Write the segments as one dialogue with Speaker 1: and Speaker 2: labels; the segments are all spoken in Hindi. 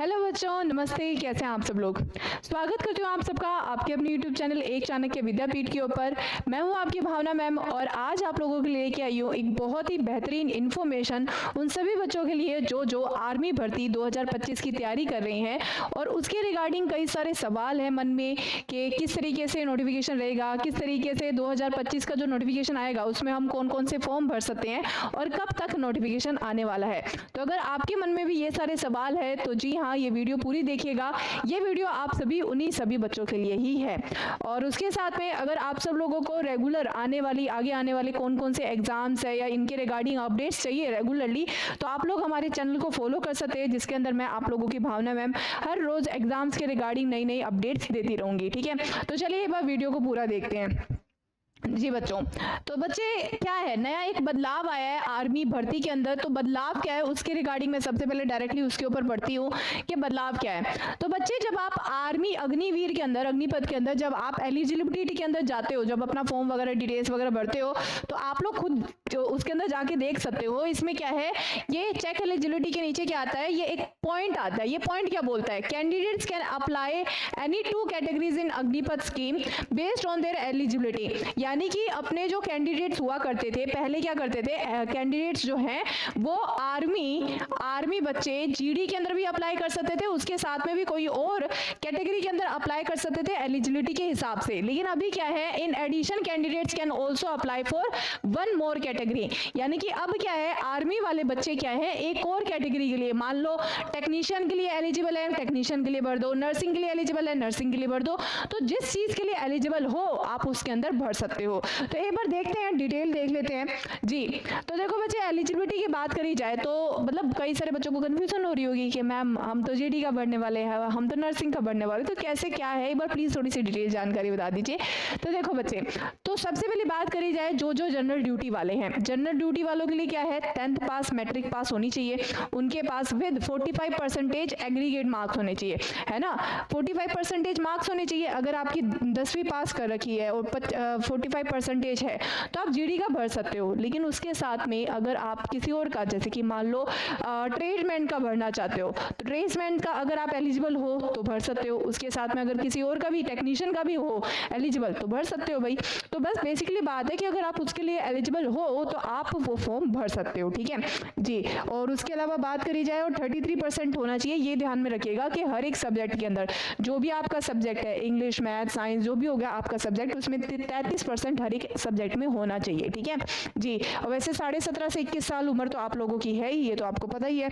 Speaker 1: हेलो बच्चों, नमस्ते। कैसे हैं आप सब लोग। स्वागत करती हूँ आप सबका आपके अपने यूट्यूब चैनल एक चाणक्य विद्यापीठ के ऊपर। मैं हूँ आपकी भावना मैम और आज आप लोगों के लिए लेके आई हूँ एक बहुत ही बेहतरीन इन्फॉर्मेशन उन सभी बच्चों के लिए जो आर्मी भर्ती 2025 की तैयारी कर रहे हैं और उसके रिगार्डिंग कई सारे सवाल हैं मन में कि किस तरीके से नोटिफिकेशन रहेगा, किस तरीके से 2025 का जो नोटिफिकेशन आएगा उसमें हम कौन कौन से फॉर्म भर सकते हैं और कब तक नोटिफिकेशन आने वाला है। तो अगर आपके मन में भी ये सारे सवाल है तो जी हाँ, ये वीडियो पूरी देखिएगा। ये वीडियो आप उन्हीं सभी बच्चों के लिए ही है। और उसके साथ में अगर आप सब लोगों को रेगुलर आगे आने वाले कौन कौन से एग्जाम्स है या इनके रिगार्डिंग अपडेट्स चाहिए रेगुलरली, तो आप लोग हमारे चैनल को फॉलो कर सकते हैं, जिसके अंदर मैं आप लोगों की भावना मैम हर रोज एग्जाम्स के रिगार्डिंग नई नई अपडेट्स देती रहूंगी। ठीक है, तो चलिए एक बार वीडियो को पूरा देखते हैं। जी बच्चों, तो बच्चे क्या है, नया एक बदलाव आया है आर्मी भर्ती के अंदर। तो बदलाव क्या है उसके रिगार्डिंग मैं सबसे पहले डायरेक्टली उसके ऊपर पढ़ती हूँ कि बदलाव क्या है। तो बच्चे जब आप आर्मी अग्निवीर के अंदर, अग्निपथ के अंदर जब आप एलिजिबिलिटी के अंदर जाते हो, जब अपना फॉर्म वगैरह डिटेल्स वगैरह भरते हो, तो आप लोग खुद जो उसके अंदर जाके देख सकते हो। इसमें क्या है, ये चेक एलिजिबिलिटी के नीचे क्या आता है, ये एक पॉइंट आता है। ये पॉइंट क्या बोलता है, candidates can apply any two categories in Agnipath scheme based on their eligibility. यानी कि अपने जो कैंडिडेट्स हुआ करते थे पहले, क्या करते थे कैंडिडेट्स जो हैं वो आर्मी बच्चे जीडी के अंदर भी अप्लाई कर सकते थे, उसके साथ में भी कोई और कैटेगरी के अंदर अप्लाई कर सकते थे एलिजिबिलिटी के हिसाब से। लेकिन अभी क्या है, in addition candidates can also apply for one more category. यानी कि अब क्या है, आर्मी वाले बच्चे क्या है एक और कैटेगरी के लिए, मान लो टेक्नीशियन के लिए एलिजिबल है, टेक्नीशियन के लिए भर दो, नर्सिंग के लिए एलिजिबल है, नर्सिंग के लिए भर दो। तो जिस चीज के लिए एलिजिबल हो आप उसके अंदर भर सकते हो। तो एक बार देखते हैं, डिटेल देख लेते हैं जी। तो देखो बच्चे, एलिजिबिलिटी की बात करी जाए तो मतलब कई सारे बच्चों को कंफ्यूजन हो रही होगी कि मैम हम तो जीडी का भरने वाले हैं, हम तो नर्सिंग का भरने वाले, तो कैसे क्या है, एक बार प्लीज थोड़ी सी डिटेल जानकारी बता दीजिए। तो देखो बच्चे, तो सबसे पहले बात करी जाए जो जनरल ड्यूटी वाले हैं, जनरल ड्यूटी वालों के लिए क्या है, 10th पास मैट्रिक पास होनी चाहिए उनके पास, विद 45% एग्रीगेट मार्क्स होने चाहिए, है ना। 45% मार्क्स होने चाहिए। अगर आपकी 10वीं पास कर रखी है और 45% है तो आप जीडी का भर सकते हो। लेकिन उसके साथ में अगर आप किसी और का, जैसे कि मान लो ट्रेडमैन का भरना चाहते हो, तो ट्रेडमैन का अगर आप एलिजिबल हो तो भर सकते हो। उसके साथ में अगर किसी और का भी, टेक्नीशियन का भी हो एलिजिबल, तो भर सकते हो भाई। तो बस बेसिकली बात है कि अगर आप उसके लिए एलिजिबल हो तो आप वो फॉर्म भर सकते हो। ठीक है जी। और उसके अलावा बात करी जाए और 33% होना चाहिए। ये ध्यान में रखिएगा कि हर एक सब्जेक्ट के अंदर जो भी आपका सब्जेक्ट है, इंग्लिश मैथ साइंस जो भी हो गया आपका सब्जेक्ट, उसमें 33% हर एक सब्जेक्ट में होना चाहिए। ठीक है जी। और वैसे 17.5 से 21 साल उम्र तो आप लोगों की है ही, ये तो आपको पता ही है।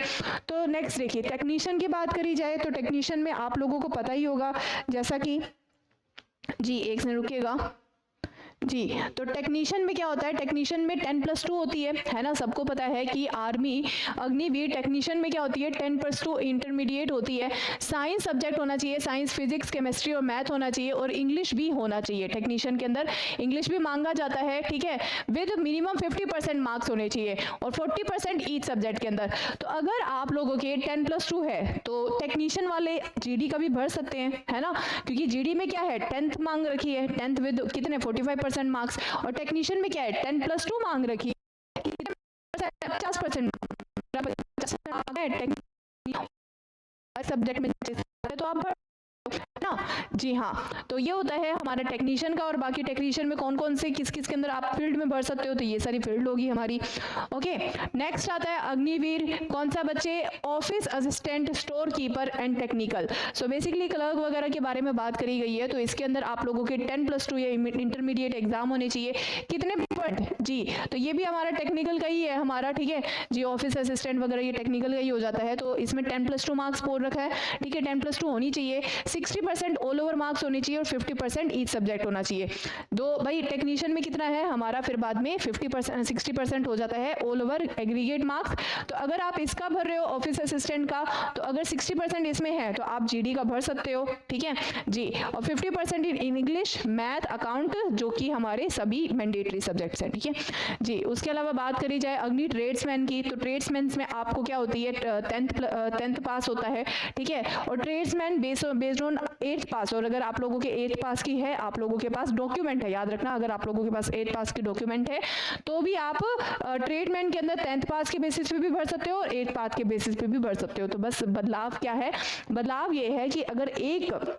Speaker 1: तो नेक्स्ट देखिए, टेक्नीशियन की बात करी जाए तो टेक्नीशियन में आप लोगों को पता ही होगा, जैसा कि जी एक सेकंड रुकिएगा जी। तो टेक्नीशियन में क्या होता है, टेक्नीशियन में 10+2 होती है ना। सबको पता है कि आर्मी अग्निवीर टेक्नीशियन में क्या होती है, 10+2 इंटरमीडिएट होती है। साइंस सब्जेक्ट होना चाहिए, साइंस फिजिक्स केमिस्ट्री और मैथ होना चाहिए, और इंग्लिश भी होना चाहिए। टेक्नीशियन के अंदर इंग्लिश भी मांगा जाता है, ठीक है, विद मिनिमम 50% मार्क्स होने चाहिए और 40% ईच सब्जेक्ट के अंदर। तो अगर आप लोगों के 10+2 है तो टेक्नीशियन वाले जीडी का भी भर सकते हैं, है ना, क्योंकि जीडी में क्या है 10th मांग रखी है, 10th विद कितने 45% मार्क्स, और टेक्नीशियन में क्या है 10+2 मांग रखी है 50% सब्जेक्ट में, तो आप ना जी हाँ। तो ये होता है हमारा टेक्नीशियन का। और बाकी टेक्नीशियन में कौन कौन से किस किस के अंदर आप फील्ड में भर सकते हो, तो ये सारी फील्ड होगी हमारी। ओके, नेक्स्ट आता है अग्निवीर, कौन सा बच्चे, office assistant, store keeper and technical. So basically clerk वगैरह के बारे में बात करी गई है। तो इसके अंदर आप लोगों के 10+2 या इंटरमीडिएट एग्जाम होने चाहिए। कितने पॉइंट जी, तो ये भी हमारा टेक्निकल का ही है हमारा, ठीक है जी। ऑफिस असिस्टेंट वगैरह ये टेक्निकल का ही हो जाता है। तो इसमें 10+2 मार्क्स बोल रखा है, ठीक है, 10+2 होनी चाहिए। 60% ऑल ओवर मार्क्स होने चाहिए और 50% ईच सब्जेक्ट होना चाहिए। दो भाई टेक्नीशियन में कितना है हमारा, फिर बाद में 60% हो जाता है ऑल ओवर एग्रीगेट मार्क्स। तो अगर आप इसका भर रहे हो ऑफिस असिस्टेंट का, तो अगर 60% इसमें है तो आप जीडी का भर सकते हो, ठीक है जी। और 50% इन इंग्लिश मैथ अकाउंट, जो कि हमारे सभी मैंडेटरी सब्जेक्ट सब्जेक्ट है, ठीक है जी। उसके अलावा बात करी जाए अग्नि ट्रेड्समैन की, तो ट्रेड्समैन में आपको क्या होती है, 10th पास होता है, ठीक है। और ट्रेड्समैन बेस्ड ऑन 8th पास, और अगर आप लोगों के 8th पास की है, आप लोगों के पास डॉक्यूमेंट है, याद रखना अगर आप लोगों के पास 8th पास की डॉक्यूमेंट है तो भी आप ट्रेडमैन के अंदर 10th पास के बेसिस पे भी भर सकते हो और 8th पास के बेसिस पे भी भर सकते हो। तो बस बदलाव क्या है, बदलाव ये है कि अगर एक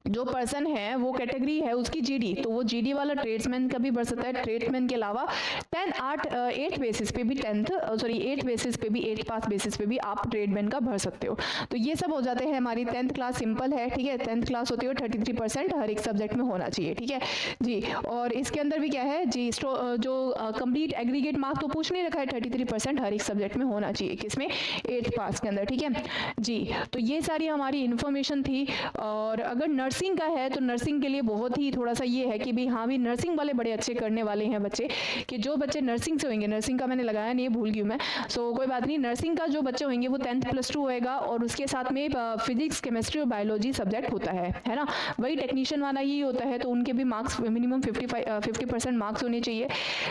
Speaker 1: जो पर्सन है वो कैटेगरी है उसकी जीडी, तो वो जीडी वाला ट्रेड्समैन का भी भर सकता है। ट्रेड्समैन के अलावा 8th बेसिस पे भी 8th बेसिस पे भी 8th पास बेसिस पे भी आप ट्रेडमैन का भर सकते हो। तो ये सब हो जाते हैं हमारी 10th क्लास, सिंपल है, ठीक है। 10th क्लास होती है 33% हर एक सब्जेक्ट में होना चाहिए, ठीक है जी। और इसके अंदर भी क्या है जी, जो कंप्लीट एग्रीगेट मार्क्स तो पूछ नहीं रखा है, 33% हर एक सब्जेक्ट में होना चाहिए, किसमें, 8th पास के अंदर, ठीक है जी। तो ये सारी हमारी इन्फॉर्मेशन थी। और अगर नर्सिंग का है तो नर्सिंग के लिए बहुत ही थोड़ा सा ये है कि भी हाँ भी नर्सिंग वाले बड़े अच्छे करने वाले हैं बच्चे, कि जो बच्चे नर्सिंग से होंगे, नर्सिंग का मैंने लगाया नहीं, भूल गई मैं, सो कोई बात नहीं। नर्सिंग का जो बच्चे होंगे वो 10th +2 होएगा और उसके साथ में फिजिक्स, केमिस्ट्री और बायोलॉजी सब्जेक्ट होता है ना। वही टेक्नीशियन वाला ही होता है, तो उनके भी मार्क्स मिनिमम 50% मार्क्स होने चाहिए।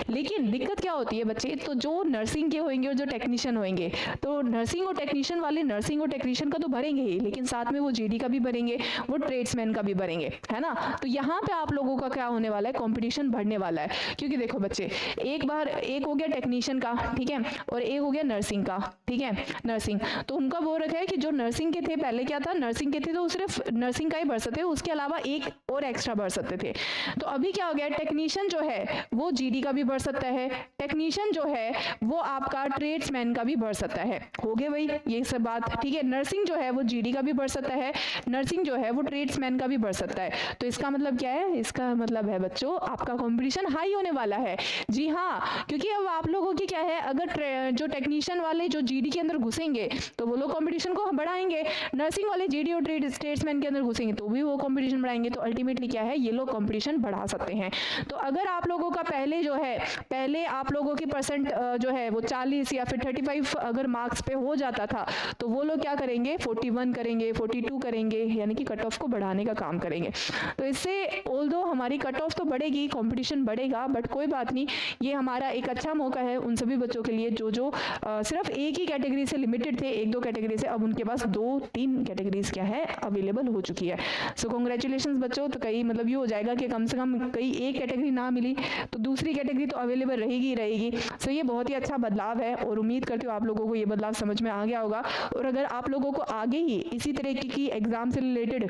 Speaker 1: लेकिन दिक्कत क्या होती है बच्चे, तो जो नर्सिंग के होंगे और जो टेक्नीशियन होंगे, तो नर्सिंग और टेक्नीशियन वाले नर्सिंग और टेक्नीशियन का तो भरेंगे ही, लेकिन साथ में वो जीडी का भी भरेंगे, वो ट्रेड्समैन का भी भरेंगे, है ना। तो यहाँ पे आप लोगों का क्या होने वाला है, कंपटीशन बढ़ने वाला है। क्योंकि देखो बच्चे, एक हो गया टेक्नीशियन का, ठीक है, और एक हो गया नर्सिंग का, ठीक है। नर्सिंग तो उनका वो रखा है कि जो नर्सिंग के थे, पहले क्या था, नर्सिंग के थे तो सिर्फ नर्सिंग का ही भर सकते थे, उसके अलावा एक और एक्स्ट्रा भर सकते थे। तो अभी क्या हो गया, टेक्नीशियन जो है वो जीडी का भी भर सकता है, टेक्नीशियन जो है वो आपका ट्रेड्समैन का भी भर सकता है, हो गए भाई ये सब बात, ठीक है। नर्सिंग जो है वो जीडी का भी भर सकता है, नर्सिंग जो है वो ट्रेड्समैन का भी भर सकता है। तो इसका मतलब क्या है, इसका मतलब है बच्चों आपका कंपटीशन हाई होने वाला है, जी हाँ। क्योंकि अब आप लोगों की क्या है, अगर जो टेक्नीशियन वाले जो जीडी के अंदर घुसेंगे तो वो लोग कंपटीशन को बढ़ाएंगे, नर्सिंग वाले जीडी और ट्रेड्समैन के अंदर घुसेंगे तो भी वो कंपटीशन बढ़ाएंगे। तो अल्टीमेटली क्या है, ये लोग कंपटीशन बढ़ा सकते हैं। तो अगर आप लोगों का पहले आप लोगों की परसेंट जो है वो 40 या फिर 35 अगर मार्क्स पे हो जाता था, तो वो लोग क्या करेंगे, 41 करेंगे, 42 करेंगे, यानी कि कट ऑफ को बढ़ाने का काम करेंगे। तो इससे ऑल्दो हमारी कट ऑफ तो बढ़ेगी, कंपटीशन बढ़ेगा, बट कोई बात नहीं, ये हमारा एक अच्छा मौका है उन सभी बच्चों के लिए जो सिर्फ एक ही कैटेगरी से लिमिटेड थे, 1-2 कैटेगरी से, अब उनके पास 2-3 कैटेगरीज क्या है अवेलेबल हो चुकी है। सो कांग्रेचुलेशंस बच्चों। तो कई मतलब ये हो जाएगा कि कम से कम कई एक कैटेगरी ना मिली तो दूसरी कैटेगरी तो अवेलेबल रहेगी। सो ये बहुत ही अच्छा बदलाव है और उम्मीद करती हूँ आप लोगों को ये बदलाव समझ में आ गया होगा। और अगर आप लोगों को आगे ही इसी तरह की एग्जाम से रिलेटेड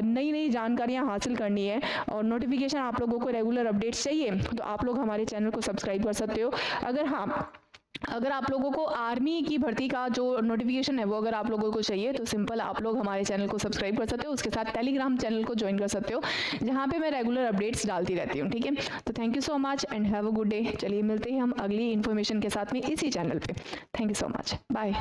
Speaker 1: नई जानकारियाँ हासिल करनी है और नोटिफिकेशन आप लोगों को रेगुलर अपडेट्स चाहिए, तो आप लोग हमारे चैनल को सब्सक्राइब कर सकते हो। अगर आप लोगों को आर्मी की भर्ती का जो नोटिफिकेशन है वो अगर आप लोगों को चाहिए तो सिंपल आप लोग हमारे चैनल को सब्सक्राइब कर सकते हो, उसके साथ टेलीग्राम चैनल को ज्वाइन कर सकते हो जहाँ पे मैं रेगुलर अपडेट्स डालती रहती हूँ, ठीक है। तो thank you so much and have a good day. चलिए मिलते हैं हम अगली इन्फॉर्मेशन के साथ में इसी चैनल पे। Thank you so much, bye.